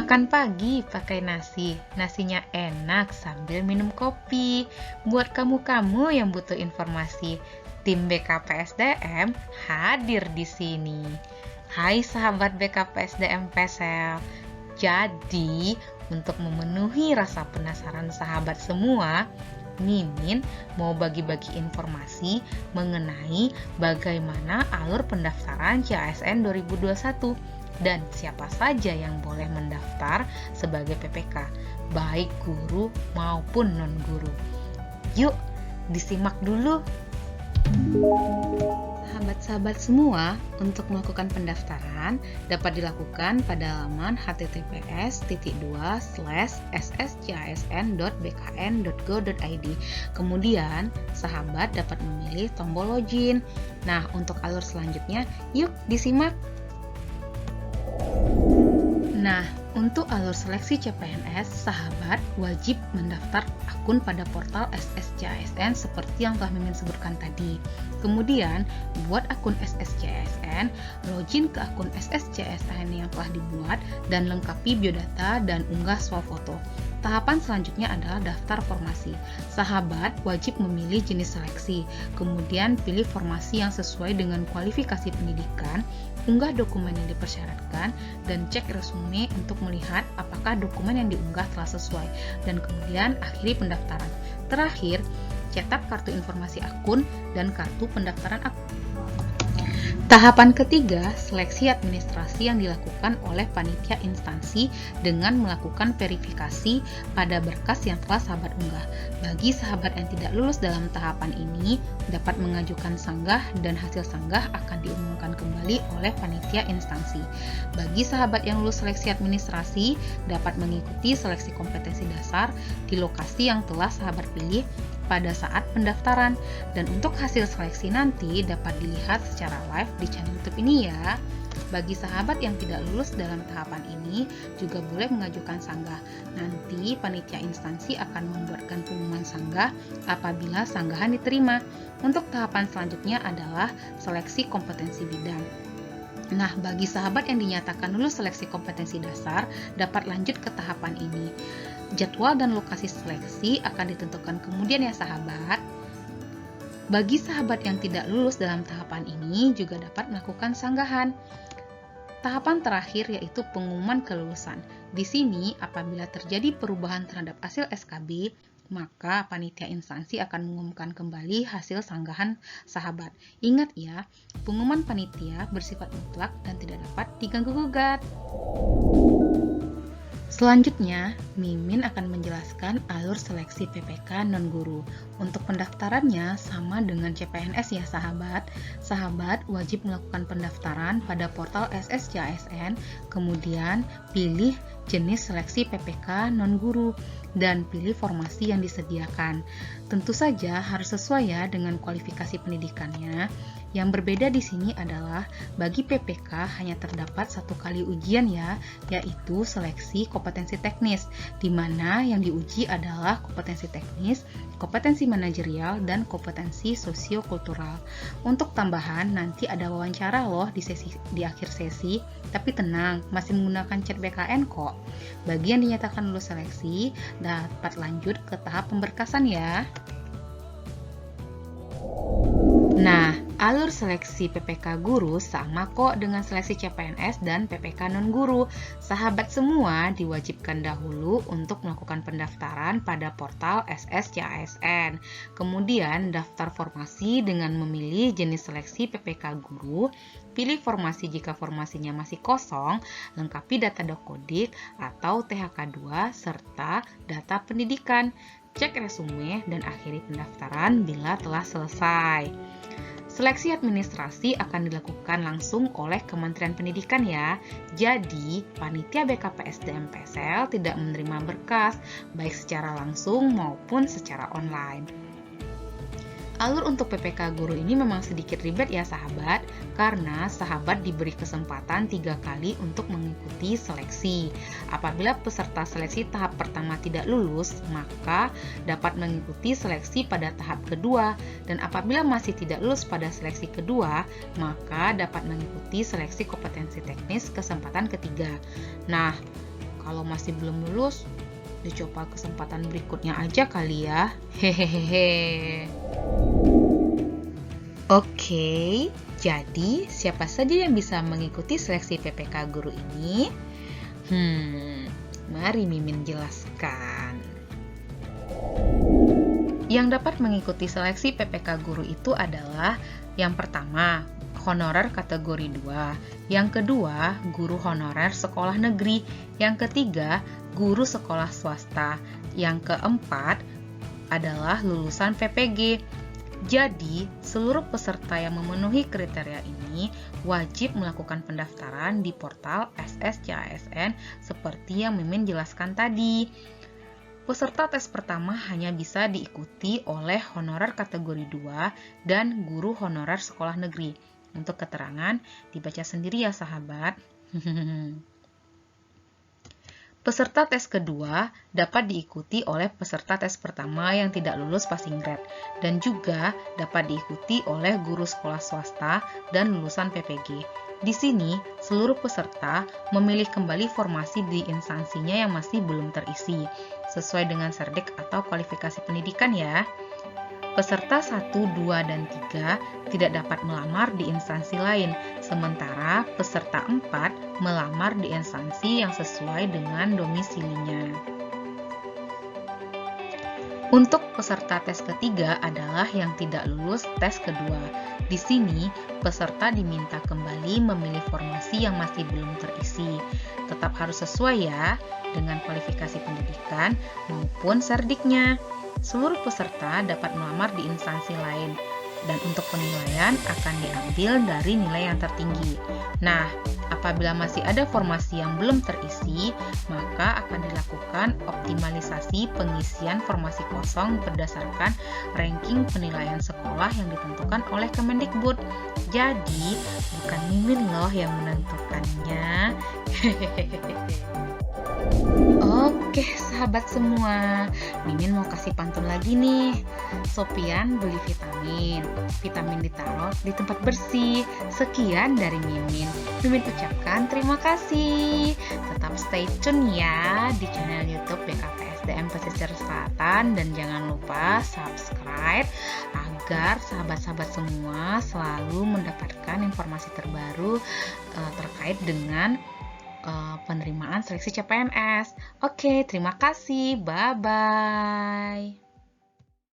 Makan pagi pakai nasi, nasinya enak sambil minum kopi. Buat kamu-kamu yang butuh informasi, tim BKPSDM hadir di sini. Hai sahabat BKPSDM PESEL. Jadi, untuk memenuhi rasa penasaran sahabat semua, Mimin mau bagi-bagi informasi mengenai bagaimana alur pendaftaran CASN 2021 dan siapa saja yang boleh mendaftar sebagai PPK, baik guru maupun non-guru. Yuk, disimak dulu. Sahabat-sahabat semua, untuk melakukan pendaftaran dapat dilakukan pada laman https://sscsn.bkn.go.id. Kemudian, sahabat dapat memilih tombol login. Nah, untuk alur selanjutnya, yuk disimak. Nah, untuk alur seleksi CPNS, sahabat wajib mendaftar akun pada portal SSCASN seperti yang telah Mimin sebutkan tadi. Kemudian, buat akun SSCASN, login ke akun SSCASN yang telah dibuat dan lengkapi biodata dan unggah swafoto. Tahapan selanjutnya adalah daftar formasi. Sahabat wajib memilih jenis seleksi, kemudian pilih formasi yang sesuai dengan kualifikasi pendidikan, unggah dokumen yang dipersyaratkan, dan cek resume untuk melihat apakah dokumen yang diunggah telah sesuai, dan kemudian akhiri pendaftaran. Terakhir, cetak kartu informasi akun dan kartu pendaftaran akun. Tahapan ketiga, seleksi administrasi yang dilakukan oleh panitia instansi dengan melakukan verifikasi pada berkas yang telah sahabat unggah. Bagi sahabat yang tidak lulus dalam tahapan ini, dapat mengajukan sanggah dan hasil sanggah akan diumumkan kembali oleh panitia instansi. Bagi sahabat yang lulus seleksi administrasi, dapat mengikuti seleksi kompetensi dasar di lokasi yang telah sahabat pilih pada saat pendaftaran, dan untuk hasil seleksi nanti dapat dilihat secara live di channel YouTube ini ya. Bagi sahabat yang tidak lulus dalam tahapan ini juga boleh mengajukan sanggah. Nanti panitia instansi akan membuatkan pengumuman sanggah apabila sanggahan diterima. Untuk tahapan selanjutnya adalah seleksi kompetensi bidang. Nah, bagi sahabat yang dinyatakan lulus seleksi kompetensi dasar dapat lanjut ke tahapan ini. Jadwal dan lokasi seleksi akan ditentukan kemudian ya sahabat. Bagi sahabat yang tidak lulus dalam tahapan ini juga dapat melakukan sanggahan. Tahapan terakhir yaitu pengumuman kelulusan. Di sini apabila terjadi perubahan terhadap hasil SKB, maka panitia instansi akan mengumumkan kembali hasil sanggahan sahabat. Ingat ya, pengumuman panitia bersifat mutlak dan tidak dapat diganggu-gugat. Selanjutnya, Mimin akan menjelaskan alur seleksi PPK non-guru. Untuk pendaftarannya sama dengan CPNS ya sahabat. Sahabat wajib melakukan pendaftaran pada portal SSCASN, kemudian pilih jenis seleksi PPK non-guru dan pilih formasi yang disediakan. Tentu saja harus sesuai ya dengan kualifikasi pendidikannya. Yang berbeda di sini adalah bagi PPK hanya terdapat satu kali ujian ya, yaitu seleksi kompetensi teknis, di mana yang diuji adalah kompetensi teknis, kompetensi manajerial, dan kompetensi sosiokultural. Untuk tambahan nanti ada wawancara loh di akhir sesi, tapi tenang, masih menggunakan chat BKN kok. Bagi yang dinyatakan lulus seleksi, dapat lanjut ke tahap pemberkasan ya. Nah, alur seleksi PPK guru sama kok dengan seleksi CPNS dan PPK non-guru. Sahabat semua diwajibkan dahulu untuk melakukan pendaftaran pada portal SSCASN. Kemudian daftar formasi dengan memilih jenis seleksi PPK guru, pilih formasi jika formasinya masih kosong, lengkapi data dokodik atau THK2 serta data pendidikan. Cek resume dan akhiri pendaftaran bila telah selesai. Seleksi administrasi akan dilakukan langsung oleh Kementerian Pendidikan ya. Jadi, panitia BKPSDM PESEL tidak menerima berkas baik secara langsung maupun secara online. Alur untuk PPK guru ini memang sedikit ribet ya sahabat, karena sahabat diberi kesempatan 3 kali untuk mengikuti seleksi. Apabila peserta seleksi tahap pertama tidak lulus, maka dapat mengikuti seleksi pada tahap kedua, dan apabila masih tidak lulus pada seleksi kedua, maka dapat mengikuti seleksi kompetensi teknis kesempatan ketiga. Nah, Kalau masih belum lulus, dicoba kesempatan berikutnya aja kali ya. Hehehe. Oke, jadi siapa saja yang bisa mengikuti seleksi PPK guru ini? Mari Mimin jelaskan. Yang dapat mengikuti seleksi PPK guru itu adalah yang pertama, honorer kategori 2, yang kedua, guru honorer sekolah negeri, yang ketiga, guru sekolah swasta, yang keempat adalah lulusan PPG. Jadi, seluruh peserta yang memenuhi kriteria ini wajib melakukan pendaftaran di portal SSCASN seperti yang Mimin jelaskan tadi. Peserta tes pertama hanya bisa diikuti oleh honorer kategori 2 dan guru honorer sekolah negeri. Untuk keterangan, dibaca sendiri ya sahabat. Peserta tes kedua dapat diikuti oleh peserta tes pertama yang tidak lulus passing grade dan juga dapat diikuti oleh guru sekolah swasta dan lulusan PPG. Di sini, seluruh peserta memilih kembali formasi di instansinya yang masih belum terisi, sesuai dengan Serdek atau kualifikasi pendidikan ya. Peserta 1, 2, dan 3 tidak dapat melamar di instansi lain, sementara peserta 4 melamar di instansi yang sesuai dengan domisilinya. Untuk peserta tes ketiga adalah yang tidak lulus tes kedua. Di sini, peserta diminta kembali memilih formasi yang masih belum terisi. Tetap harus sesuai ya dengan kualifikasi pendidikan maupun serdiknya. Seluruh peserta dapat melamar di instansi lain dan untuk penilaian akan diambil dari nilai yang tertinggi. Nah, apabila masih ada formasi yang belum terisi, maka akan dilakukan optimalisasi pengisian formasi kosong berdasarkan ranking penilaian sekolah yang ditentukan oleh Kemendikbud. Jadi, bukan Mimin loh yang menentukannya. Oke, sahabat semua, Mimin mau kasih pantun lagi nih. Sopian beli vitamin, vitamin ditaruh di tempat bersih. Sekian dari Mimin. Mimin ucapkan terima kasih. Tetap stay tune ya di channel YouTube BKPSDM Pesisir Selatan dan jangan lupa subscribe agar sahabat-sahabat semua selalu mendapatkan informasi terbaru terkait dengan penerimaan seleksi CPNS. Oke, terima kasih. Bye-bye.